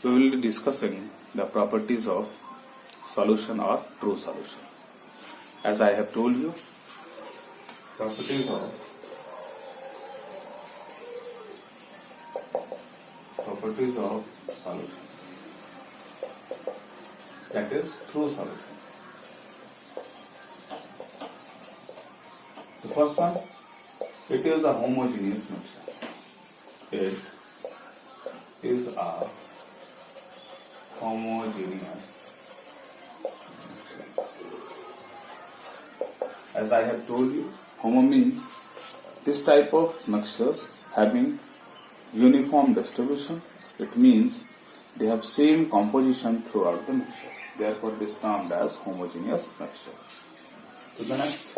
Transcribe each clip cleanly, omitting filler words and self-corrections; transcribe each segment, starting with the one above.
we will be discussing the properties of solution or true solution. As I have told you, properties of solution, that is true solution. The first one, it is a homogeneous mixture. It is a homogeneous. As I have told you, homo means this type of mixtures having uniform distribution. It means they have same composition throughout the mixture. Therefore, it is termed as homogeneous mixture. So the next,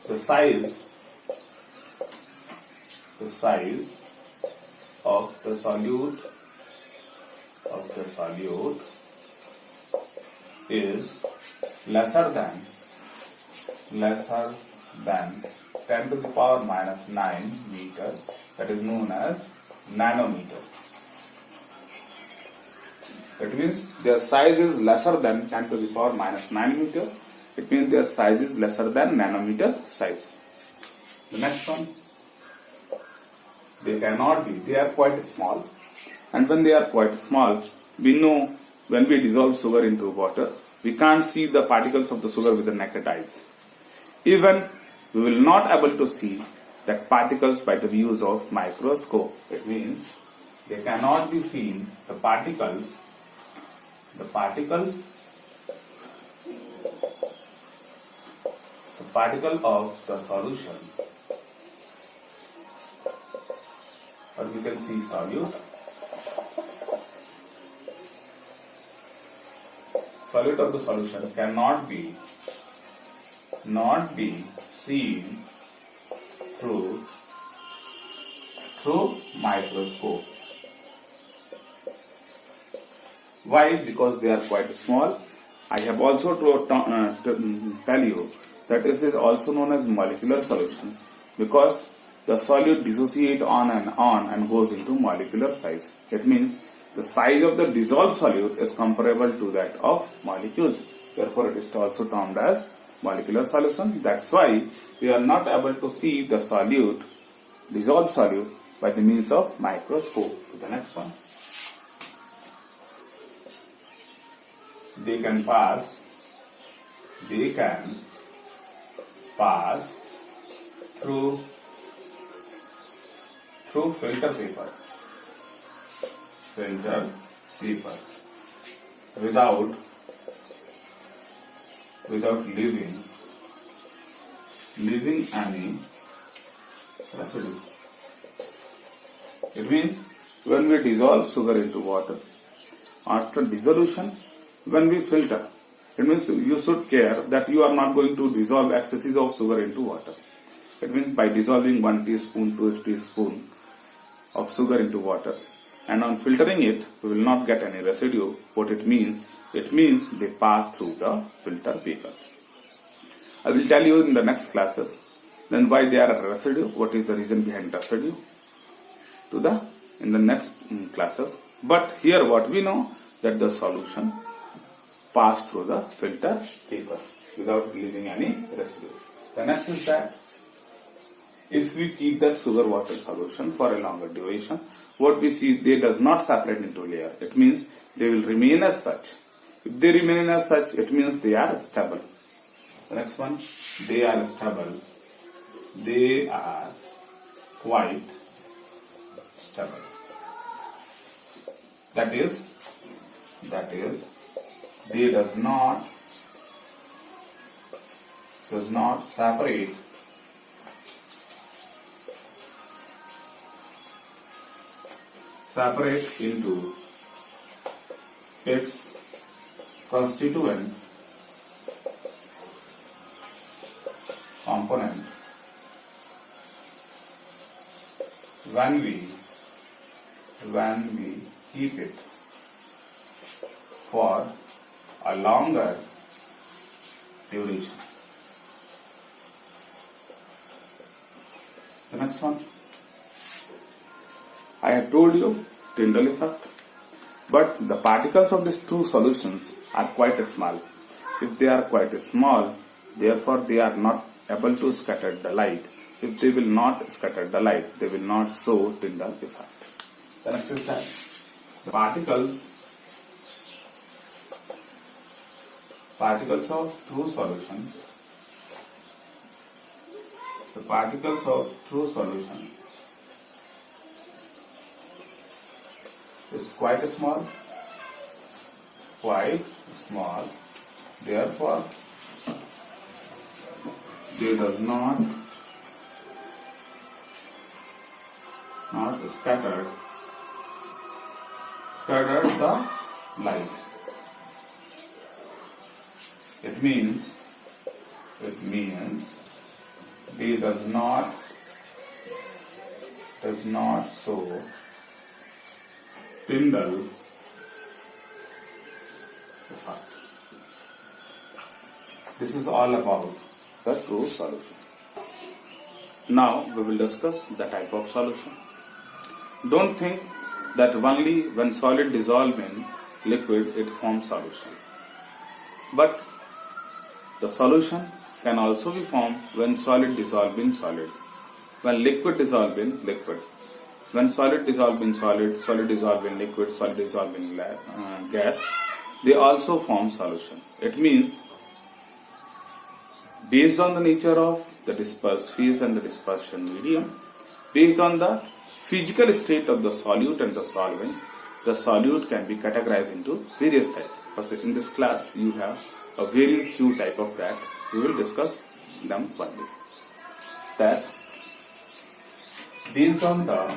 the size of the solute is lesser than 10 to the power minus 9 meter, that is known as nanometer. That means their size is lesser than 10 to the power minus 9 meter. It means their size is lesser than nanometer size. The next one, they are quite small. And when they are quite small, we know when we dissolve sugar into water, we can't see the particles of the sugar with the naked eyes. Even we will not able to see that particles by the use of microscope. It means they cannot be seen, the particles of the solution, or we can see solute. Solute of the solution cannot be seen through microscope. Why? Because they are quite small. I have also to tell you that this is also known as molecular solutions, because the solute dissociate on and goes into molecular size. It means the size of the dissolved solute is comparable to that of molecules. Therefore, it is also termed as molecular solution. That's why we are not able to see the dissolved solute by the means of microscope. The next one, they can pass through filter paper without leaving any residue. It means when we dissolve sugar into water, after dissolution, when we filter, it means you should care that you are not going to dissolve excesses of sugar into water. It means by dissolving 1 teaspoon, 2 teaspoon of sugar into water, and on filtering it, we will not get any residue. What it means? It means they pass through the filter paper. I will tell you in the next classes then why they are a residue, what is the reason behind residue in the next classes. But here what we know, that the solution pass through the filter paper without leaving any residue. The next is that if we keep that sugar water solution for a longer duration, what we see, they does not separate into layer. It means they will remain as such. If they remain as such, it means they are stable. The next one, they are stable. They are quite stable. That is, they does not separate into its constituent component when we keep it for a longer duration. The next one, I have told you Tyndall effect. But the particles of these two solutions are quite small. If they are quite small, therefore they are not able to scatter the light. If they will not scatter the light, they will not show Tyndall effect. The next is that the particles of true solution. The particles of true solution is quite small. Therefore, they does not scatter the light. It means they does not show Tyndall effect. This is all about the true solution. Now we will discuss the type of solution. Don't think that only when solid dissolves in liquid it forms solution. But the solution can also be formed when solid dissolves in solid, when liquid dissolves in liquid, when solid dissolves in solid, solid dissolves in liquid, solid dissolves in gas. They also form solution. It means based on the nature of the dispersed phase and the dispersion medium, based on the physical state of the solute and the solvent, the solute can be categorized into various types. But in this class, you have a very few type of that. We will discuss them one day. That based on the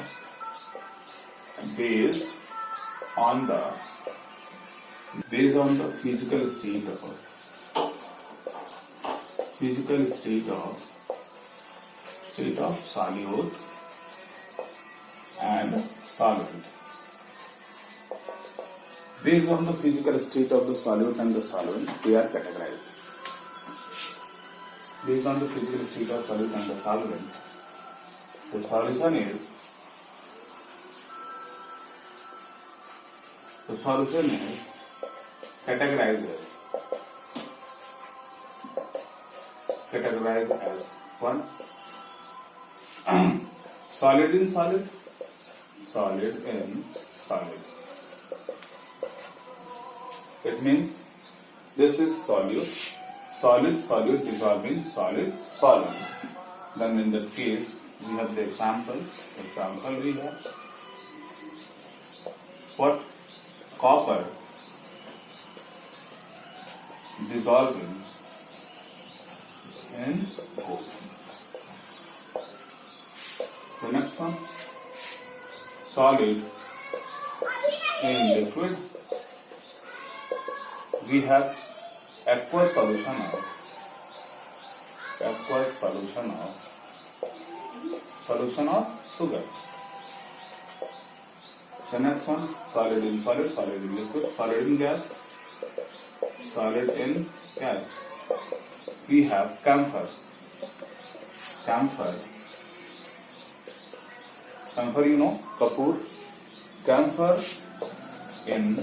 physical state of solute and solvent. Based on the physical state of the solute and the solvent, they are categorized. Based on the physical state of solute and the solvent, the solution is categorized as one, solid in solid, solid in solid. It means this is solute, solute dissolving solid, solvent. Then in that case, we have the example we have what copper dissolving in gold. The next one, solid in liquid. We have aqueous solution of sugar. The next one, solid in solid, solid in liquid, solid in gas, solid in gas. We have camphor. Camphor, you know, kapoor. Camphor in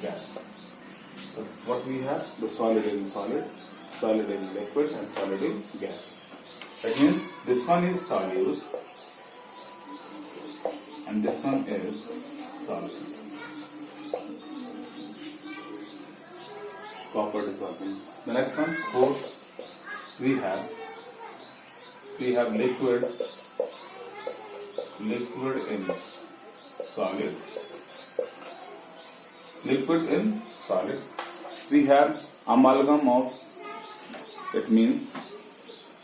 gas. So what we have? The solid in solid, solid in liquid, and solid in gas. That means this one is solute and this one is solid. Copper dissolving. The next one, fourth, we have liquid in solid. Liquid in solid. We have amalgam of, it means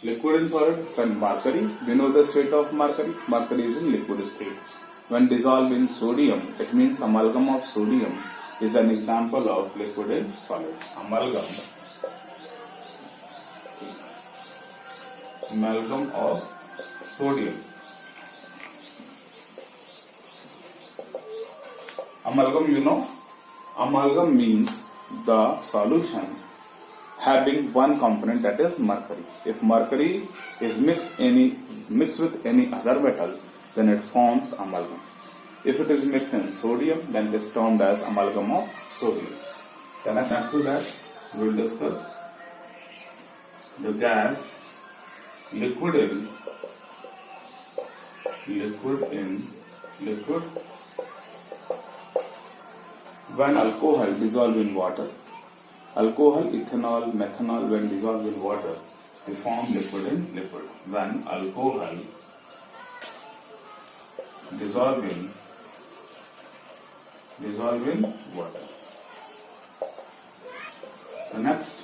liquid in solid. When mercury, we know the state of mercury. Mercury is in liquid state. When dissolved in sodium, it means amalgam of sodium is an example of liquid in solid. Amalgam of sodium. Amalgam, you know, amalgam means the solution having one component, that is mercury. If mercury is mixed with any other metal, then it forms amalgam. If it is mixed in sodium, then it is termed as amalgam of sodium. Then after that, we will discuss the gas liquid when alcohol dissolved in water. Alcohol, ethanol, methanol, when dissolved in water, they form liquid in liquid. When alcohol dissolved in water. The next,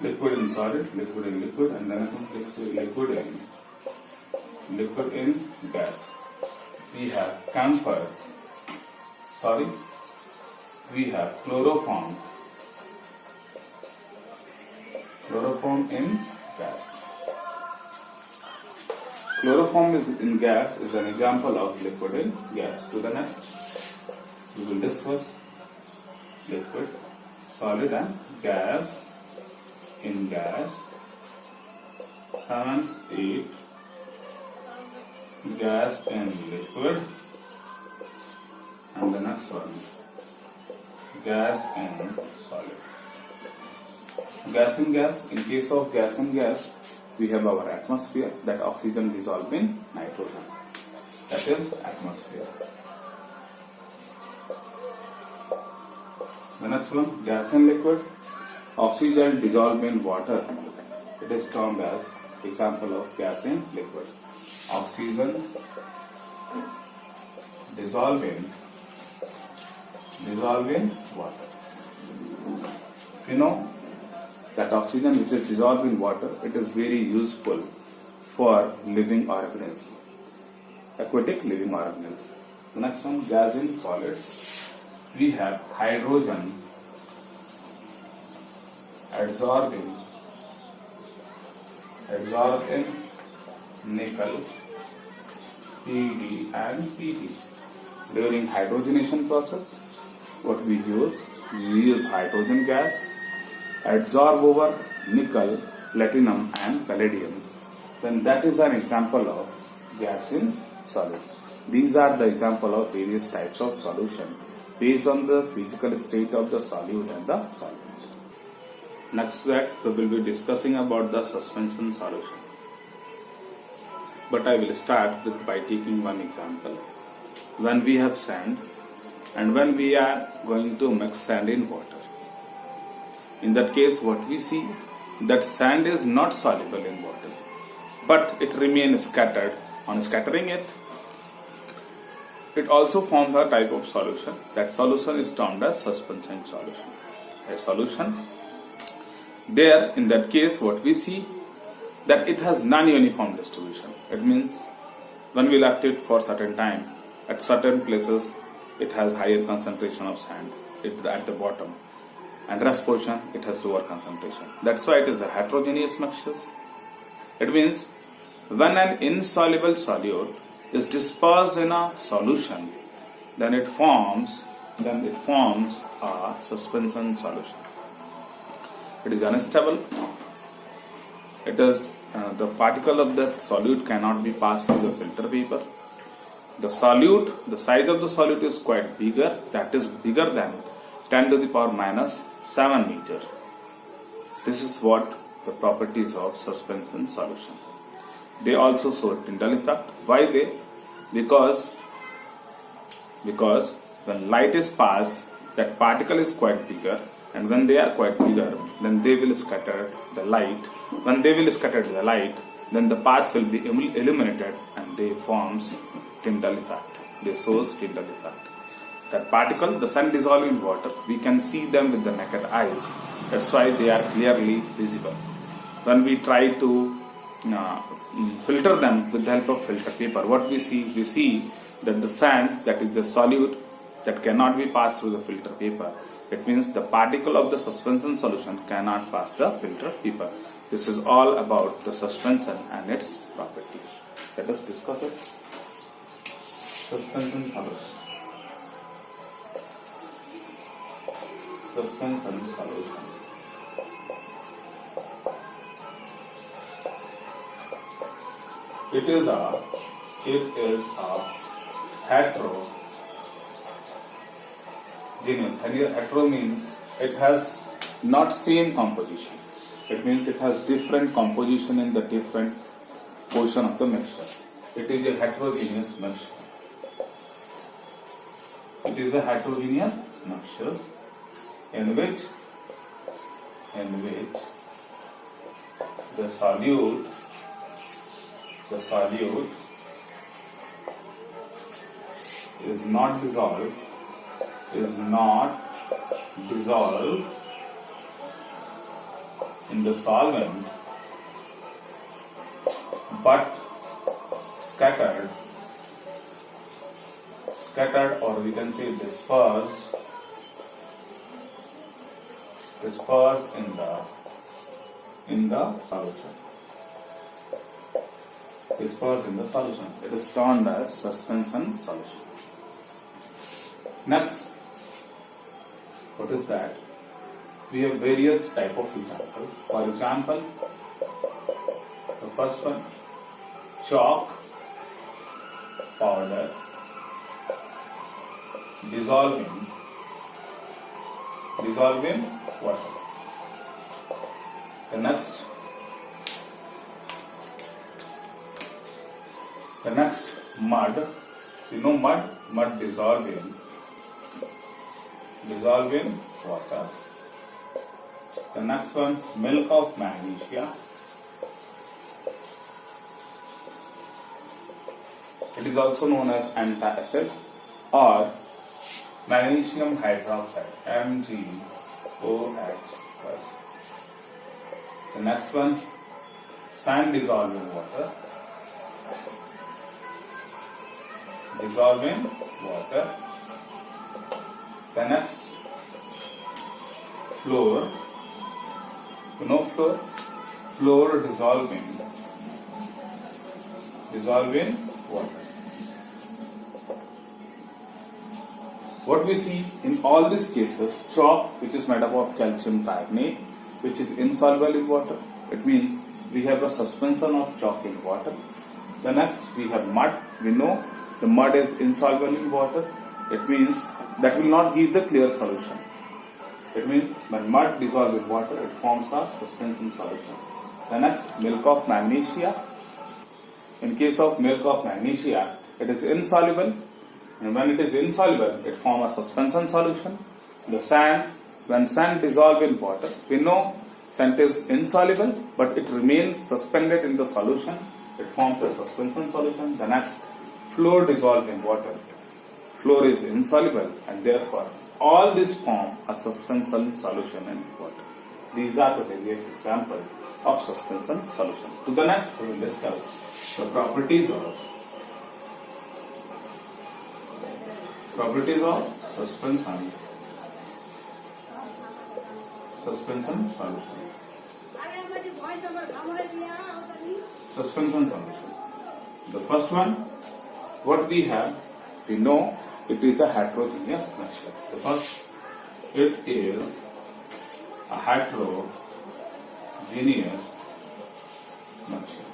liquid in solid, liquid in liquid, and then I think it's liquid in gas. We have camphor, we have chloroform in gas. Chloroform is in gas is an example of liquid in gas. To the next, we will discuss liquid, solid and gas in gas. 7, 8, gas in liquid, and the next one, gas in solid. Gas in gas, in case of gas in gas, we have our atmosphere, that oxygen dissolved in nitrogen. That is atmosphere. The next one, gas in liquid, oxygen dissolved in water. It is termed as example of gas in liquid. Oxygen dissolved in water. You know that oxygen which is dissolved in water, it is very useful for living organisms, aquatic living organisms. The next one, gas in solid. We have hydrogen adsorbing nickel, Pd and Pt. During hydrogenation process, what we use hydrogen gas, adsorb over nickel, platinum and palladium. Then that is an example of gas in solid. These are the example of various types of solution based on the physical state of the solute and the solvent. Next that we will be discussing about the suspension solution. But I will start by taking one example. When we have sand and when we are going to mix sand in water. In that case, what we see, that sand is not soluble in water, but it remains scattered. On scattering it, it also forms a type of solution. That solution is termed as suspension solution. A solution. There, in that case, what we see, that it has non-uniform distribution. It means when we left it for certain time, at certain places, it has higher concentration of sand at the bottom, and rest portion it has lower concentration. That's why it is a heterogeneous mixture. It means when an insoluble solute is dispersed in a solution, then it forms a suspension solution. It is unstable. It is the particle of the solute cannot be passed through the filter paper. The solute, the size of the solute is quite bigger, that is bigger than 10 to the power minus 7 meter. This is what the properties of suspension solution. They also show Tyndall effect. Why they? Because when light is passed, that particle is quite bigger, and when they are quite bigger, then they will scatter the light. When they will scatter the light, then the path will be illuminated, and they forms Tyndall effect. They shows Tyndall effect. That particle, the sun dissolved in water, we can see them with the naked eyes. That's why they are clearly visible. When we try to filter them with the help of filter paper, what we see that the sand, that is the solute, that cannot be passed through the filter paper. It means the particle of the suspension solution cannot pass the filter paper. This is all about the suspension and its property. Let us discuss it. Suspension solution. Suspension solution. It is a Hetero means it has not same composition. It means it has different composition in the different portion of the mixture. It is a heterogeneous mixture. It is a heterogeneous mixture in which the solute is not dissolved in the solvent but scattered or we can say dispersed in the solution. Dispersed in the solution. It is termed as suspension solution. Next, what is that? We have various type of examples. For example, the first one, chalk powder dissolving water. The next mud. You know mud dissolving water. The next one, milk of magnesia. It is also known as antacid or magnesium hydroxide, MgOH+. The next one, sand dissolving water. The next, fluor. You know fluor? Fluor dissolving water. What we see in all these cases, chalk, which is made up of calcium carbonate, which is insoluble in water. It means we have a suspension of chalk in water. The next, we have mud. We know the mud is insoluble in water. It means that will not give the clear solution. It means when mud dissolves in water, it forms a suspension solution. The next, milk of magnesia. In case of milk of magnesia, it is insoluble. And when it is insoluble, it forms a suspension solution. The sand, when sand dissolves in water, we know sand is insoluble, but it remains suspended in the solution. It forms a suspension solution. The next, fluor dissolved in water. Fluor is insoluble and therefore all these form a suspension solution in water. These are the various examples of suspension solution. To the next, we will discuss the properties of suspension solution. Suspension solution. The first one, what we have, we know it is a heterogeneous mixture. The first, it is a heterogeneous mixture.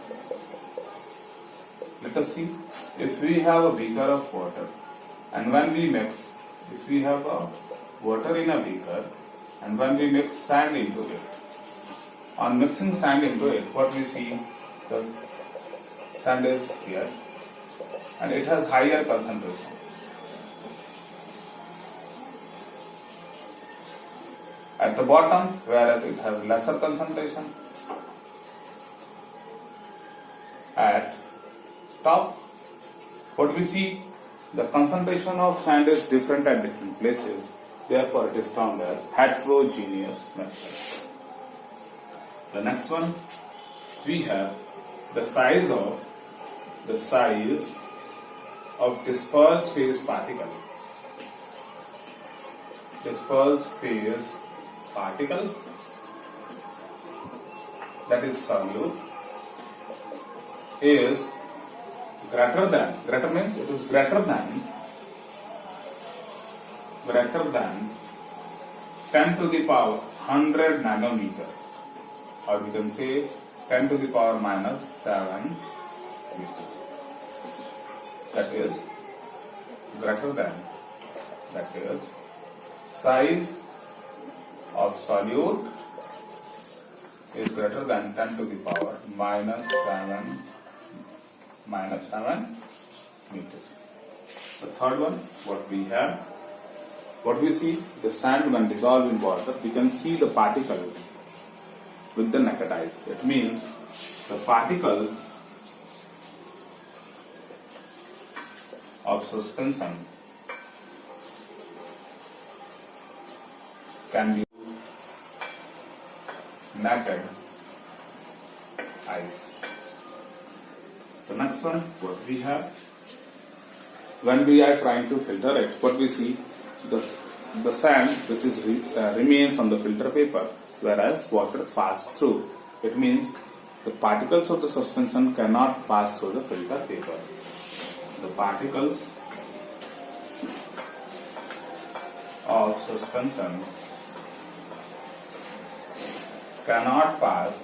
Let us see, if we have a beaker of water and when we mix, if we have a water in a beaker and when we mix sand into it, on mixing sand into it, what we see, the sand is here and it has higher concentration. At the bottom, whereas it has lesser concentration. At top, what we see, the concentration of sand is different at different places. Therefore, it is termed as heterogeneous mixture. The next one, we have the size of dispersed phase particle. Dispersed phase particle, that is solute, is greater means it is greater than 10 to the power 100 nanometer, or we can say 10 to the power minus 7 meter. That is greater than, that is size of solute is greater than 10 to the power minus 7 meters. The third one, what we see, the sand when dissolved in water, we can see the particle with the naked eyes. It means the particles of suspension can be naked eyes. The next one, what we have, when we are trying to filter it, what we see, the sand which is remains on the filter paper, whereas water pass through. It means the particles of the suspension cannot pass through the filter paper. The particles of suspension cannot pass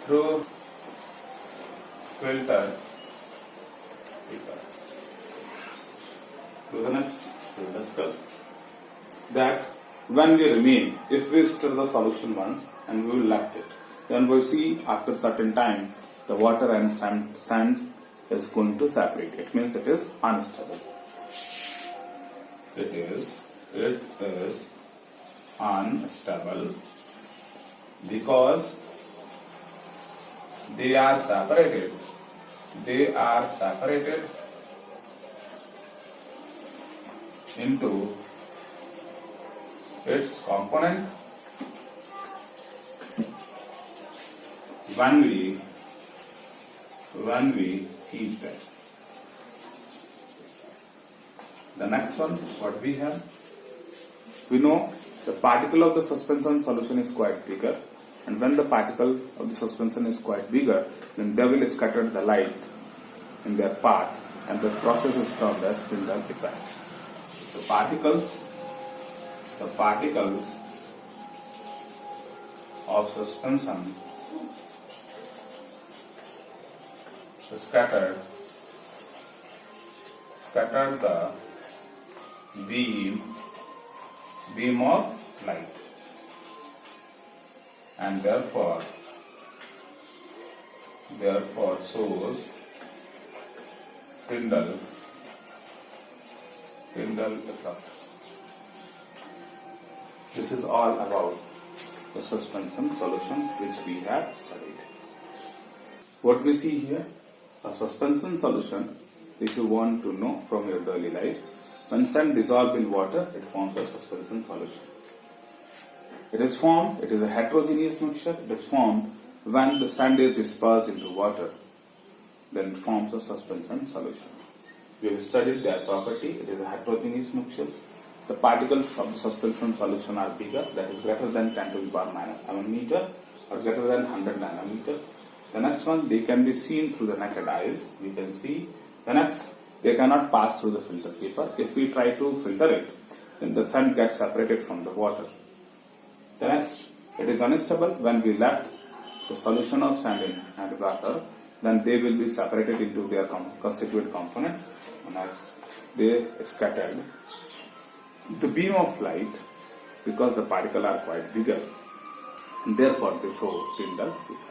through filter paper. To the next, we will discuss that when we remain, if we stir the solution once and we will left it, then we will see after certain time the water and sand is going to separate. It means it is unstable. It is unstable because they are separated into its component when we heat them. The next one, what we have, we know the particle of the suspension solution is quite bigger, and when the particle of the suspension is quite bigger, then they will scatter the light in their path, and the process is termed as Tyndall effect. The particles of suspension scattered the beam of light, and therefore shows Tyndall effect. This is all about the suspension solution which we have studied. What we see here, a suspension solution, if you want to know from your daily life, when sand dissolved in water, it forms a suspension solution. It is a heterogeneous mixture. It is formed when the sand is dispersed into water, then it forms a suspension solution. We have studied their property. It is a heterogeneous mixture. The particles of the suspension solution are bigger, that is greater than 10 to the power minus 7 meter or greater than 100 nanometer. The next one, they can be seen through the naked eyes. We can see. The next, they cannot pass through the filter paper. If we try to filter it, then the sand gets separated from the water. The next, it is unstable. When we left the solution of sand and water, then they will be separated into their constituent components. Next, they scattered the beam of light because the particles are quite bigger, and therefore they show Tyndall effect.